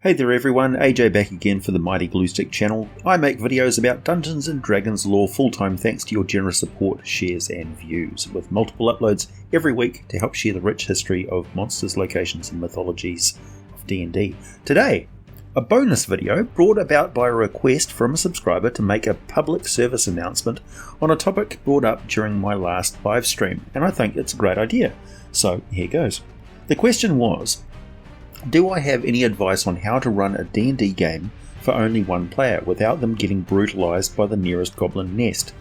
Hey there everyone, AJ back again for the Mighty Gluestick channel. I make videos about Dungeons & Dragons lore full-time thanks to your generous support, shares and views, with multiple uploads every week to help share the rich history of monsters, locations and mythologies of D&D. Today, a bonus video brought about by a request from a subscriber to make a public service announcement on a topic brought up during my last live stream, and I think it's a great idea. So here goes. The question was, do I have any advice on how to run a D&D game for only one player without them getting brutalised by the nearest goblin nest?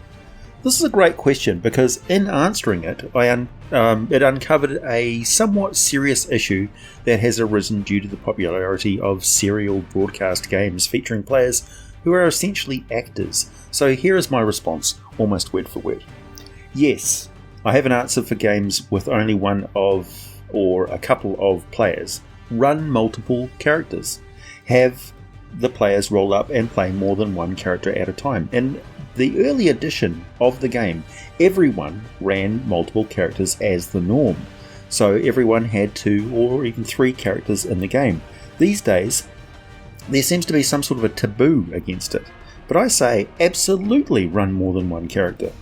This is a great question because in answering it, it uncovered a somewhat serious issue that has arisen due to the popularity of serial broadcast games featuring players who are essentially actors. So here is my response, almost word for word. Yes, I have an answer for games with only one of or a couple of players. Run multiple characters. Have the players roll up and play more than one character at a time. In the early edition of the game, everyone ran multiple characters as the norm. So everyone had 2 or even 3 characters in the game. These days, there seems to be some sort of a taboo against it. But I say absolutely run more than one character.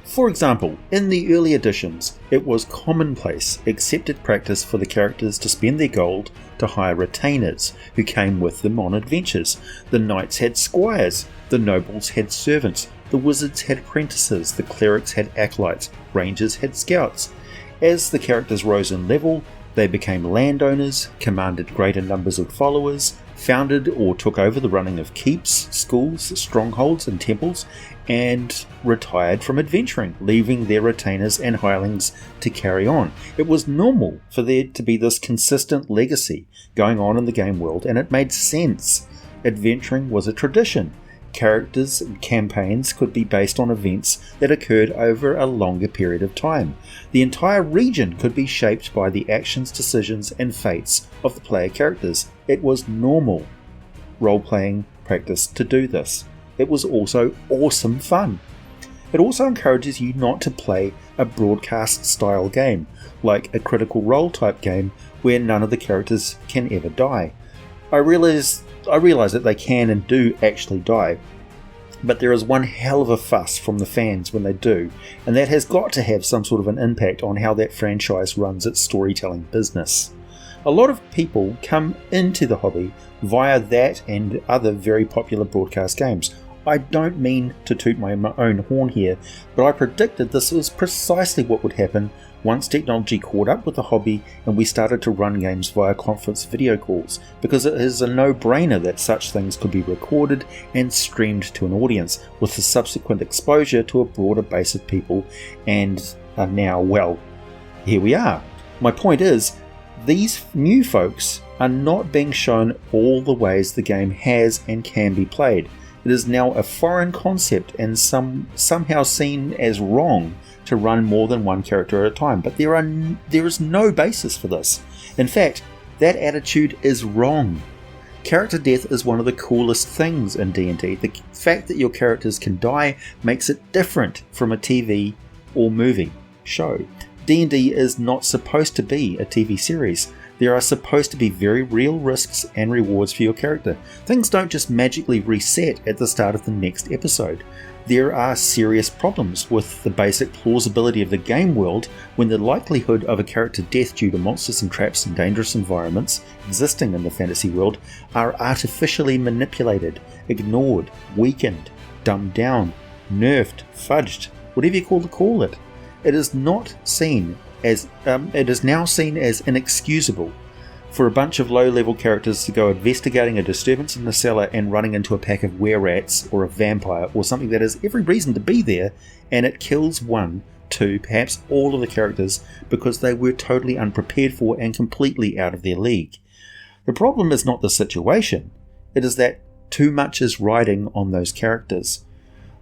For example, in the early editions, it was commonplace, accepted practice for the characters to spend their gold to hire retainers who came with them on adventures. The knights had squires, the nobles had servants, the wizards had apprentices, the clerics had acolytes, rangers had scouts. As the characters rose in level, they became landowners, commanded greater numbers of followers, founded or took over the running of keeps, schools, strongholds and temples, and retired from adventuring, leaving their retainers and hirelings to carry on. It was normal for there to be this consistent legacy going on in the game world, and it made sense. Adventuring was a tradition. Characters and campaigns could be based on events that occurred over a longer period of time. The entire region could be shaped by the actions, decisions, and fates of the player characters. It was normal role-playing practice to do this. It was also awesome fun. It also encourages you not to play a broadcast-style game, like a Critical Role type game where none of the characters can ever die. I realize that they can and do actually die, but there is one hell of a fuss from the fans when they do, and that has got to have some sort of an impact on how that franchise runs its storytelling business. A lot of people come into the hobby via that and other very popular broadcast games. I don't mean to toot my own horn here, but I predicted this was precisely what would happen once technology caught up with the hobby and we started to run games via conference video calls, because it is a no-brainer that such things could be recorded and streamed to an audience, with the subsequent exposure to a broader base of people, and are now, well, here we are. My point is, these new folks are not being shown all the ways the game has and can be played. It is now a foreign concept and somehow seen as wrong to run more than one character at a time, but there is no basis for this. In fact, that attitude is wrong. Character death is one of the coolest things in D&D. The fact that your characters can die makes it different from a TV or movie show. D&D is not supposed to be a TV series. There are supposed to be very real risks and rewards for your character. Things don't just magically reset at the start of the next episode. There are serious problems with the basic plausibility of the game world when the likelihood of a character death due to monsters and traps and dangerous environments existing in the fantasy world are artificially manipulated, ignored, weakened, dumbed down, nerfed, fudged, whatever you call it. It is now seen as inexcusable for a bunch of low-level characters to go investigating a disturbance in the cellar and running into a pack of were-rats or a vampire or something that has every reason to be there, and it kills 1, 2, perhaps all of the characters because they were totally unprepared for and completely out of their league. The problem is not the situation, it is that too much is riding on those characters.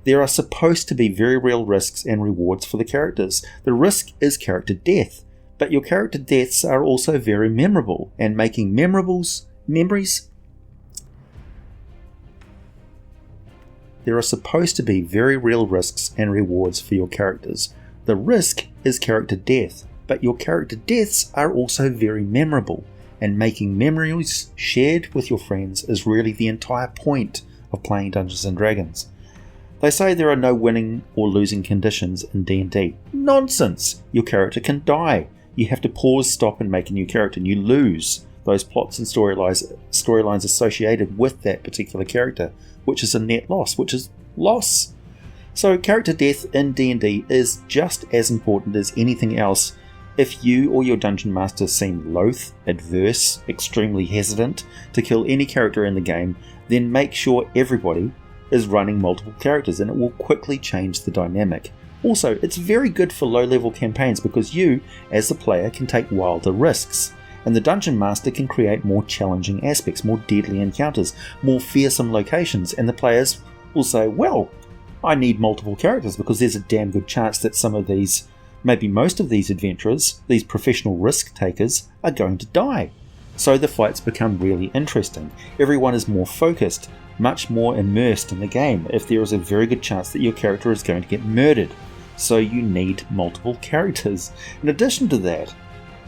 There are supposed to be very real risks and rewards for the characters. The risk is character death, but your character deaths are also very memorable, and making memories. There are supposed to be very real risks and rewards for your characters. The risk is character death, but your character deaths are also very memorable, and making memories shared with your friends is really the entire point of playing Dungeons & Dragons. They say there are no winning or losing conditions in D&D. Nonsense! Your character can die. You have to pause, stop and make a new character, and you lose those plots and storylines associated with that particular character, which is a net loss, which is loss. So character death in D&D is just as important as anything else. If you or your dungeon master seem loath, adverse, extremely hesitant to kill any character in the game, then make sure everybody is running multiple characters, and it will quickly change the dynamic. Also, it's very good for low-level campaigns because you, as the player, can take wilder risks, and the dungeon master can create more challenging aspects, more deadly encounters, more fearsome locations, and the players will say, well, I need multiple characters because there's a damn good chance that some of these, maybe most of these adventurers, these professional risk takers, are going to die. So the fights become really interesting. Everyone is more focused, much more immersed in the game if there is a very good chance that your character is going to get murdered. So you need multiple characters. In addition to that,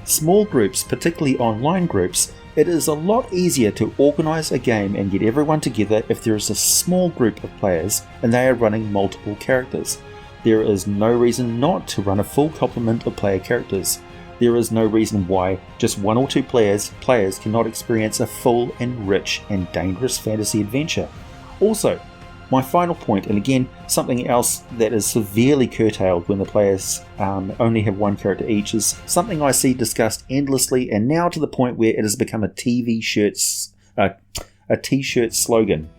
small groups, particularly online groups, it is a lot easier to organise a game and get everyone together if there is a small group of players and they are running multiple characters. There is no reason not to run a full complement of player characters. There is no reason why just one or two players cannot experience a full and rich and dangerous fantasy adventure. Also, my final point, and again something else that is severely curtailed when the players only have one character each, is something I see discussed endlessly and now to the point where it has become a t-shirt slogan.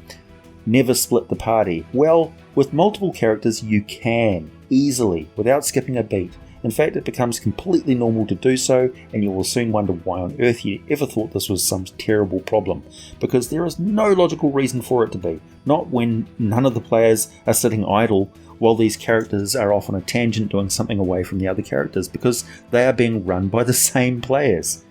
Never split the party. Well, with multiple characters you can, easily, without skipping a beat. In fact, it becomes completely normal to do so, and you will soon wonder why on earth you ever thought this was some terrible problem, because there is no logical reason for it to be, not when none of the players are sitting idle while these characters are off on a tangent doing something away from the other characters, because they are being run by the same players.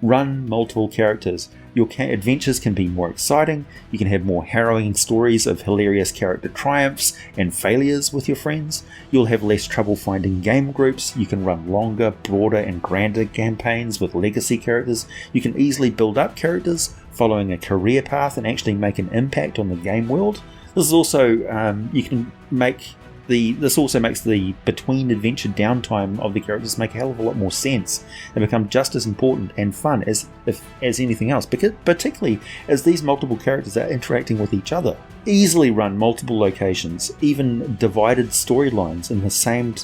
Run multiple characters. Your adventures can be more exciting, you can have more harrowing stories of hilarious character triumphs and failures with your friends, you'll have less trouble finding game groups, you can run longer, broader and grander campaigns with legacy characters, you can easily build up characters following a career path and actually make an impact on the game world. This is also, this also makes the between adventure downtime of the characters make a hell of a lot more sense and become just as important and fun as anything else, because particularly as these multiple characters are interacting with each other. Easily run multiple locations, even divided storylines in the same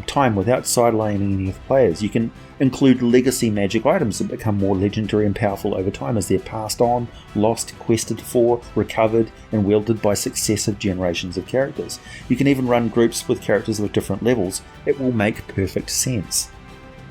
time without sidelining any of the players. You can include legacy magic items that become more legendary and powerful over time as they're passed on, lost, quested for, recovered, and wielded by successive generations of characters. You can even run groups with characters with different levels. It will make perfect sense.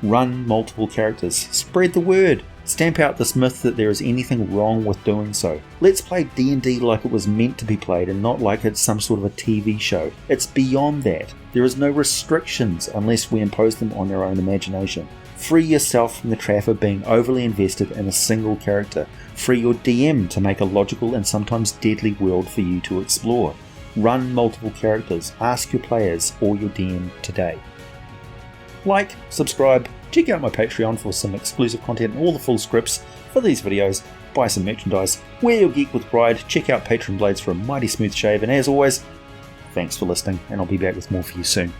Run multiple characters. Spread the word. Stamp out this myth that there is anything wrong with doing so. Let's play D&D like it was meant to be played and not like it's some sort of a TV show. It's beyond that. There is no restrictions unless we impose them on our own imagination. Free yourself from the trap of being overly invested in a single character. Free your DM to make a logical and sometimes deadly world for you to explore. Run multiple characters. Ask your players or your DM today. Like, subscribe, check out my Patreon for some exclusive content and all the full scripts for these videos, buy some merchandise, wear your geek with pride, check out Patron Blades for a mighty smooth shave, and as always, thanks for listening, and I'll be back with more for you soon.